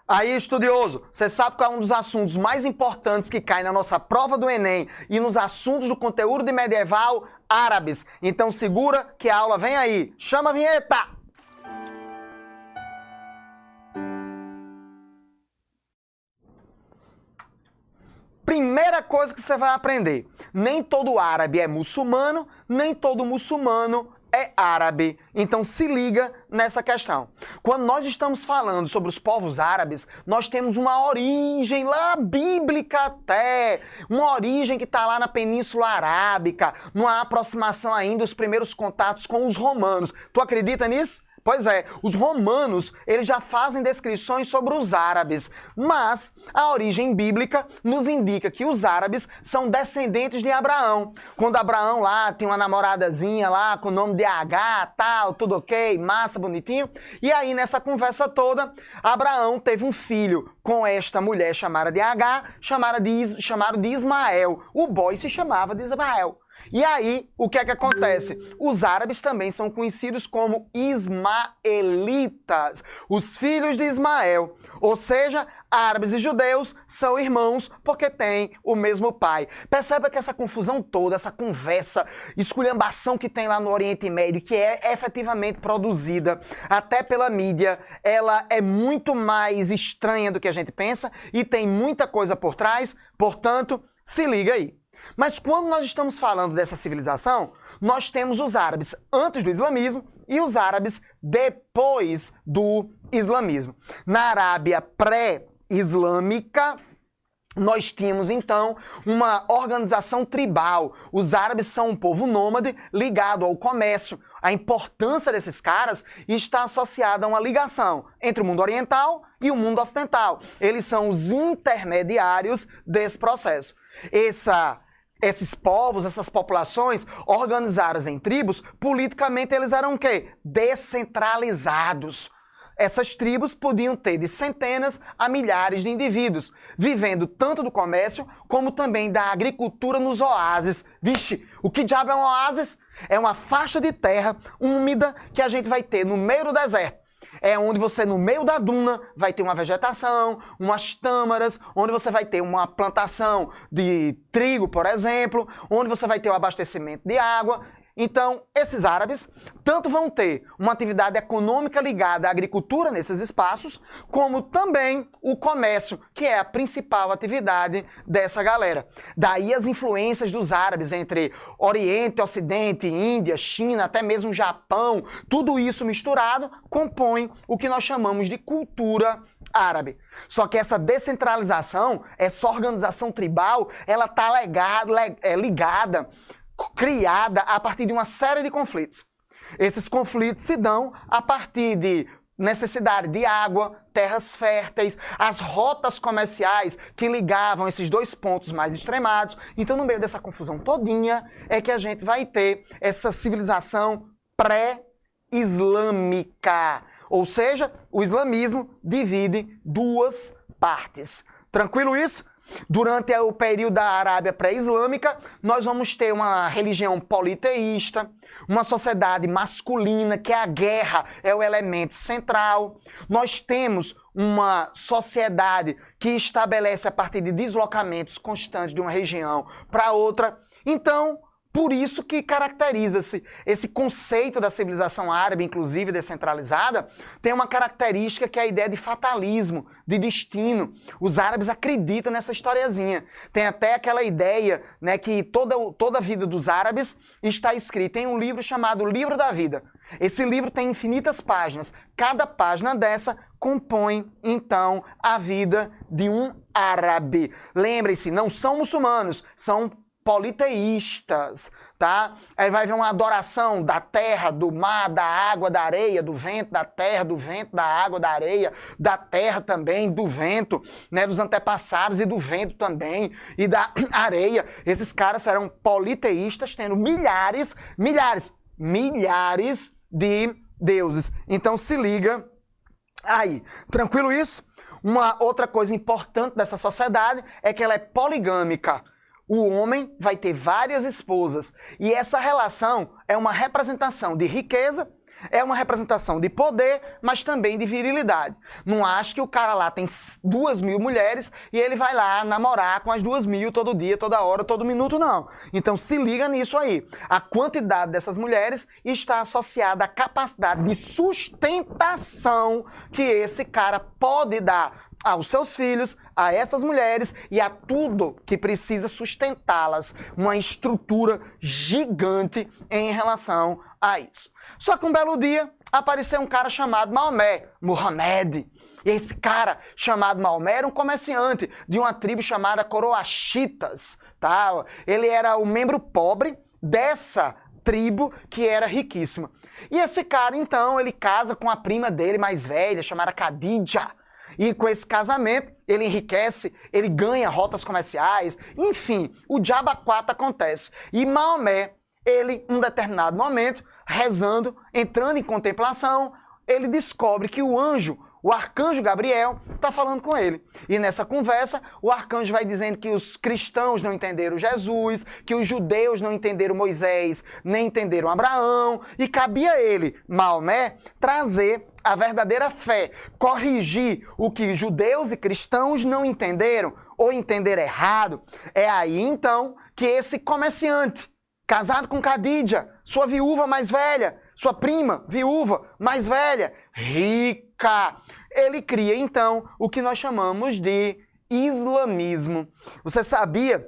Aí, estudioso, você sabe qual é um dos assuntos mais importantes que cai na nossa prova do Enem e nos assuntos do conteúdo de medieval? Árabes. Então segura que a aula vem aí. Chama a vinheta! Primeira coisa que você vai aprender, nem todo árabe é muçulmano, nem todo muçulmano é árabe. Então se liga nessa questão. Quando nós estamos falando sobre os povos árabes, nós temos uma origem lá bíblica até, uma origem que está lá na Península Arábica, numa aproximação ainda dos primeiros contatos com os romanos. Tu acredita nisso? Pois é, os romanos, eles já fazem descrições sobre os árabes, mas a origem bíblica nos indica que os árabes são descendentes de Abraão. Quando Abraão lá tem uma namoradazinha lá com o nome de H, tal, tudo ok, massa, bonitinho. E aí nessa conversa toda, Abraão teve um filho com esta mulher chamada de H, chamado de Ismael. O boy se chamava de Ismael. E aí, o que é que acontece? Os árabes também são conhecidos como ismaelitas, os filhos de Ismael. Ou seja, árabes e judeus são irmãos porque têm o mesmo pai. Perceba que essa confusão toda, essa conversa, esculhambação que tem lá no Oriente Médio, que é efetivamente produzida até pela mídia, ela é muito mais estranha do que a gente pensa e tem muita coisa por trás, portanto, se liga aí. Mas quando nós estamos falando dessa civilização, nós temos os árabes antes do islamismo e os árabes depois do islamismo. Na Arábia pré-islâmica, nós tínhamos então uma organização tribal. Os árabes são um povo nômade ligado ao comércio. A importância desses caras está associada a uma ligação entre o mundo oriental e o mundo ocidental. Eles são os intermediários desse processo. Esses povos, essas populações organizadas em tribos, politicamente eles eram o quê? Descentralizados. Essas tribos podiam ter de centenas a milhares de indivíduos, vivendo tanto do comércio como também da agricultura nos oásis. Vixe, o que diabo é um oásis? É uma faixa de terra úmida que a gente vai ter no meio do deserto. É onde você, no meio da duna, vai ter uma vegetação, umas tâmaras, onde você vai ter uma plantação de trigo, por exemplo, onde você vai ter o abastecimento de água. Então, esses árabes tanto vão ter uma atividade econômica ligada à agricultura nesses espaços, como também o comércio, que é a principal atividade dessa galera. Daí as influências dos árabes entre Oriente, Ocidente, Índia, China, até mesmo Japão, tudo isso misturado compõe o que nós chamamos de cultura árabe. Só que essa descentralização, essa organização tribal, ela está ligada, criada a partir de uma série de conflitos. Esses conflitos se dão a partir de necessidade de água, terras férteis, as rotas comerciais que ligavam esses dois pontos mais extremados. Então, no meio dessa confusão todinha, é que a gente vai ter essa civilização pré-islâmica. Ou seja, o islamismo divide duas partes. Tranquilo isso? Durante o período da Arábia pré-islâmica, nós vamos ter uma religião politeísta, uma sociedade masculina, que a guerra é o elemento central. Nós temos uma sociedade que estabelece a partir de deslocamentos constantes de uma região para outra. Então, por isso que caracteriza-se esse conceito da civilização árabe, inclusive descentralizada, tem uma característica que é a ideia de fatalismo, de destino. Os árabes acreditam nessa historiazinha. Tem até aquela ideia, né, que toda a vida dos árabes está escrita em um livro chamado Livro da Vida. Esse livro tem infinitas páginas. Cada página dessa compõe, então, a vida de um árabe. Lembrem-se, não são muçulmanos, são politeístas, tá? Aí vai ver uma adoração da terra, do mar, da água, da areia, do vento, da terra, do vento, da água, da areia, da terra também, do vento, né, dos antepassados e do vento também, e da areia. Esses caras serão politeístas, tendo milhares de deuses. Então se liga aí. Tranquilo isso? Uma outra coisa importante dessa sociedade é que ela é poligâmica. O homem vai ter várias esposas e essa relação é uma representação de riqueza É uma representação de poder, mas também de virilidade. Não acho que o cara lá tem 2.000 mulheres e ele vai lá namorar com as 2.000 todo dia, toda hora, todo minuto, não. Então se liga nisso aí. A quantidade dessas mulheres está associada à capacidade de sustentação que esse cara pode dar aos seus filhos, a essas mulheres e a tudo que precisa sustentá-las. Uma estrutura gigante em relação a isso. Só que um belo dia apareceu um cara chamado Maomé, Muhammad. E esse cara chamado Maomé era um comerciante de uma tribo chamada Coroachitas, tá? Ele era o membro pobre dessa tribo que era riquíssima. E esse cara, então, ele casa com a prima dele mais velha, chamada Khadija. E com esse casamento, ele enriquece, ele ganha rotas comerciais, enfim, o diabo a quatro acontece. E Maomé, ele, em um determinado momento, rezando, entrando em contemplação, ele descobre que o anjo, o arcanjo Gabriel, está falando com ele. E nessa conversa, o arcanjo vai dizendo que os cristãos não entenderam Jesus, que os judeus não entenderam Moisés, nem entenderam Abraão, e cabia a ele, Maomé, trazer a verdadeira fé, corrigir o que judeus e cristãos não entenderam ou entenderam errado. É aí, então, que esse comerciante, casado com Khadija, sua viúva mais velha, sua prima, viúva mais velha, rica, ele cria, então, o que nós chamamos de islamismo. Você sabia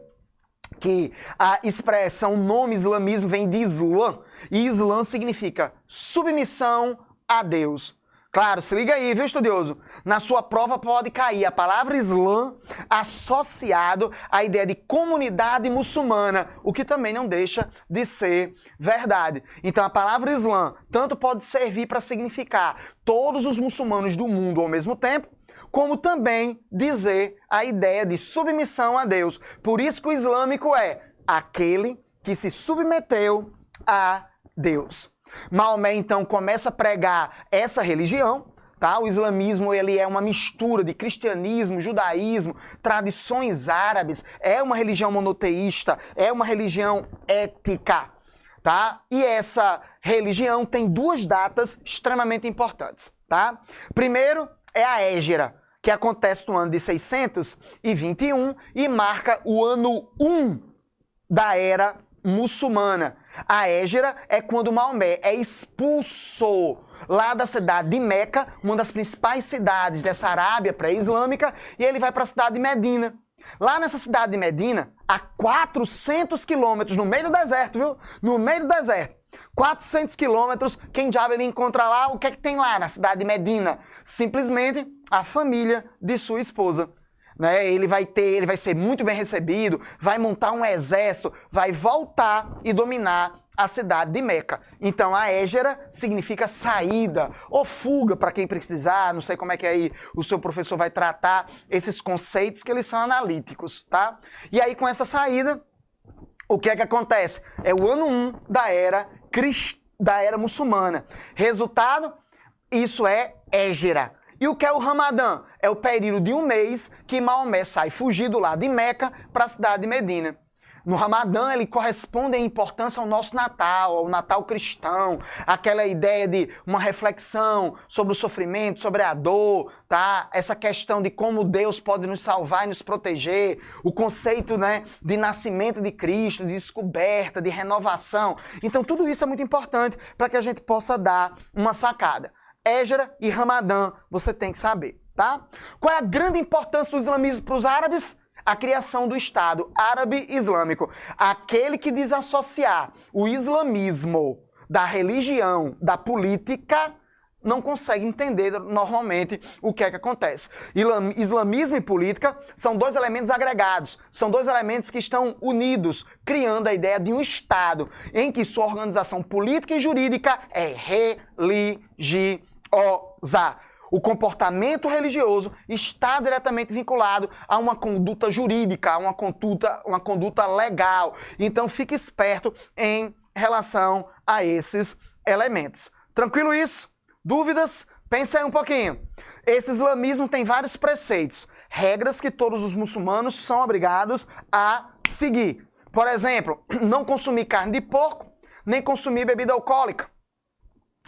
que a expressão, o nome islamismo vem de Islã, e Islã significa submissão a Deus. Claro, se liga aí, viu, estudioso? Na sua prova pode cair a palavra Islã associado à ideia de comunidade muçulmana, o que também não deixa de ser verdade. Então a palavra Islã tanto pode servir para significar todos os muçulmanos do mundo ao mesmo tempo, como também dizer a ideia de submissão a Deus. Por isso que o islâmico é aquele que se submeteu a Deus. Maomé, então, começa a pregar essa religião, tá? O islamismo, ele é uma mistura de cristianismo, judaísmo, tradições árabes, é uma religião monoteísta, é uma religião ética, tá? E essa religião tem duas datas extremamente importantes, tá? Primeiro é a Hégira, que acontece no ano de 621 e marca o ano 1 da era muçulmana. A Hégira é quando Maomé é expulso lá da cidade de Meca, uma das principais cidades dessa Arábia pré-islâmica, e ele vai para a cidade de Medina. Lá nessa cidade de Medina, a 400 quilômetros, no meio do deserto, viu? No meio do deserto. 400 quilômetros, quem diabo ele encontra lá? O que é que tem lá na cidade de Medina? Simplesmente a família de sua esposa. Né? Ele vai ser muito bem recebido, vai montar um exército, vai voltar e dominar a cidade de Meca. Então a Hégira significa saída ou fuga para quem precisar, não sei como é que aí o seu professor vai tratar esses conceitos que eles são analíticos, tá? E aí com essa saída, o que é que acontece? É o ano 1 da era muçulmana. Resultado, isso é Hégira. E o que é o Ramadã? É o período de um mês que Maomé sai fugido lá de Meca para a cidade de Medina. No Ramadã, ele corresponde em importância ao nosso Natal, ao Natal cristão, aquela ideia de uma reflexão sobre o sofrimento, sobre a dor, tá? Essa questão de como Deus pode nos salvar e nos proteger, o conceito, né, de nascimento de Cristo, de descoberta, de renovação. Então, tudo isso é muito importante para que a gente possa dar uma sacada. Hégira e Ramadã, você tem que saber, tá? Qual é a grande importância do islamismo para os árabes? A criação do Estado Árabe Islâmico. Aquele que desassociar o islamismo da religião, da política, não consegue entender normalmente o que é que acontece. Islamismo e política são dois elementos agregados, são dois elementos que estão unidos, criando a ideia de um Estado em que sua organização política e jurídica é religiosa. O comportamento religioso está diretamente vinculado a uma conduta jurídica, a uma conduta legal. Então fique esperto em relação a esses elementos. Tranquilo isso? Dúvidas? Pense aí um pouquinho. Esse islamismo tem vários preceitos, regras que todos os muçulmanos são obrigados a seguir. Por exemplo, não consumir carne de porco, nem consumir bebida alcoólica.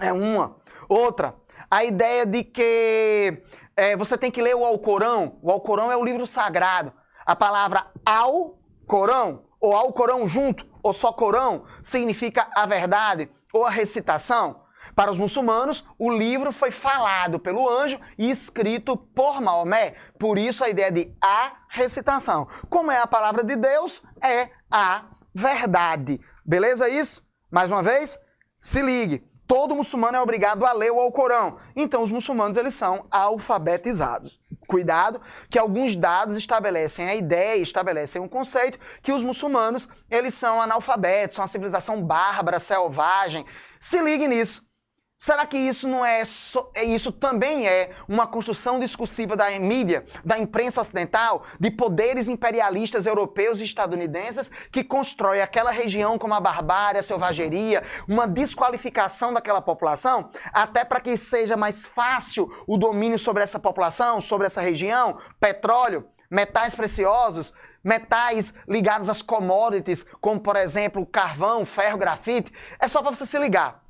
É uma. Outra, a ideia de que você tem que ler o Alcorão. O Alcorão é o livro sagrado. A palavra Al-Corão, ou Alcorão junto, ou só Corão, significa a verdade ou a recitação. Para os muçulmanos, o livro foi falado pelo anjo e escrito por Maomé. Por isso a ideia de a recitação. Como é a palavra de Deus, é a verdade. Beleza isso? Mais uma vez, se ligue. Todo muçulmano é obrigado a ler o Alcorão. Então os muçulmanos eles são alfabetizados. Cuidado, que alguns dados estabelecem a ideia, estabelecem um conceito que os muçulmanos eles são analfabetos, são uma civilização bárbara, selvagem. Se ligue nisso. Será que isso não isso também é uma construção discursiva da mídia, da imprensa ocidental, de poderes imperialistas europeus e estadunidenses que constrói aquela região como a barbárie, a selvageria, uma desqualificação daquela população, até para que seja mais fácil o domínio sobre essa população, sobre essa região, petróleo, metais preciosos, metais ligados às commodities, como por exemplo carvão, ferro, grafite. É só para você se ligar.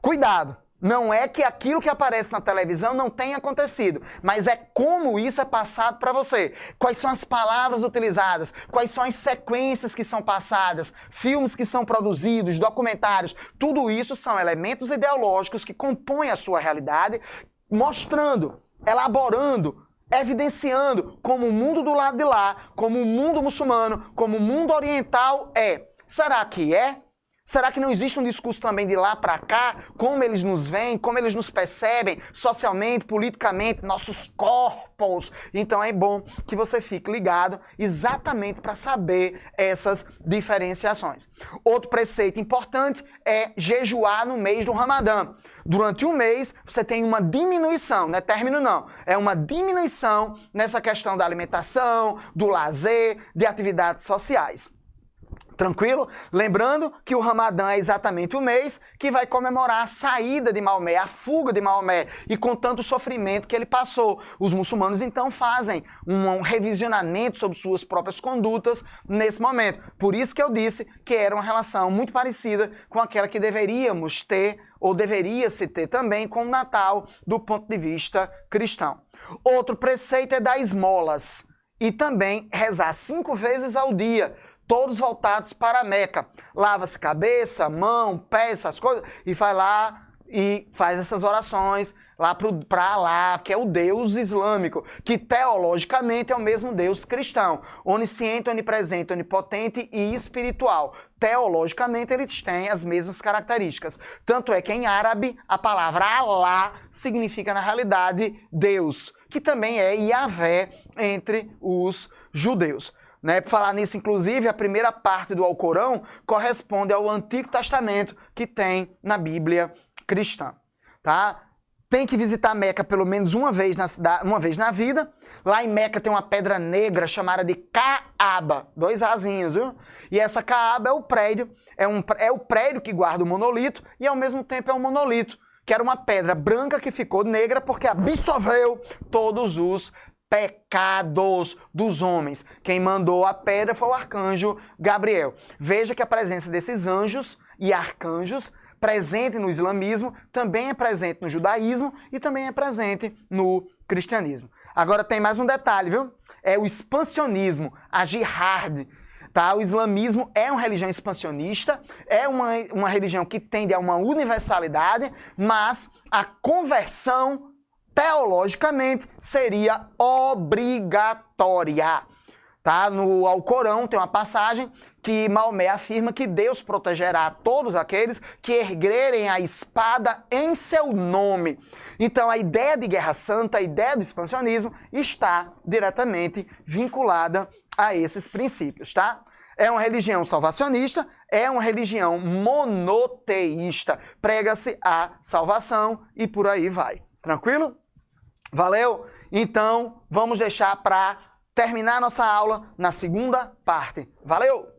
Cuidado, não é que aquilo que aparece na televisão não tenha acontecido, mas é como isso é passado para você. Quais são as palavras utilizadas, quais são as sequências que são passadas, filmes que são produzidos, documentários, tudo isso são elementos ideológicos que compõem a sua realidade, mostrando, elaborando, evidenciando como o mundo do lado de lá, como o mundo muçulmano, como o mundo oriental é. Será que é? Será que não existe um discurso também de lá para cá? Como eles nos veem, como eles nos percebem socialmente, politicamente, nossos corpos? Então é bom que você fique ligado exatamente para saber essas diferenciações. Outro preceito importante é jejuar no mês do Ramadã. Durante um mês você tem uma diminuição, não é término não, é uma diminuição nessa questão da alimentação, do lazer, de atividades sociais. Tranquilo? Lembrando que o Ramadã é exatamente o mês que vai comemorar a saída de Maomé, a fuga de Maomé, e com tanto sofrimento que ele passou. Os muçulmanos então fazem um revisionamento sobre suas próprias condutas nesse momento. Por isso que eu disse que era uma relação muito parecida com aquela que deveríamos ter, ou deveria-se ter também com o Natal do ponto de vista cristão. Outro preceito é dar esmolas e também rezar 5 vezes ao dia, todos voltados para a Meca. Lava-se cabeça, mão, pé, essas coisas, e vai lá e faz essas orações lá para Alá, que é o Deus islâmico, que teologicamente é o mesmo Deus cristão, onisciente, onipresente, onipotente e espiritual. Teologicamente eles têm as mesmas características. Tanto é que em árabe a palavra Alá significa na realidade Deus, que também é Yahvé entre os judeus. Por falar nisso, inclusive, a primeira parte do Alcorão corresponde ao Antigo Testamento que tem na Bíblia cristã. Tá? Tem que visitar Meca pelo menos uma vez na vida. Lá em Meca tem uma pedra negra chamada de Kaaba, 2 azinhos, viu? E essa Kaaba é o prédio, é o prédio que guarda o monolito e ao mesmo tempo é um monolito, que era uma pedra branca que ficou negra porque absorveu todos os pecados dos homens. Quem mandou a pedra foi o arcanjo Gabriel. Veja que a presença desses anjos e arcanjos, presente no islamismo, também é presente no judaísmo e também é presente no cristianismo. Agora tem mais um detalhe, viu? É o expansionismo, a jihad. Tá? O islamismo é uma religião expansionista, é uma religião que tende a uma universalidade, mas a conversão teologicamente seria obrigatória. Tá? No Alcorão tem uma passagem que Maomé afirma que Deus protegerá todos aqueles que erguerem a espada em seu nome. Então a ideia de guerra santa, a ideia do expansionismo está diretamente vinculada a esses princípios. Tá? É uma religião salvacionista, é uma religião monoteísta. Prega-se a salvação e por aí vai. Tranquilo? Valeu? Então, vamos deixar para terminar nossa aula na segunda parte. Valeu!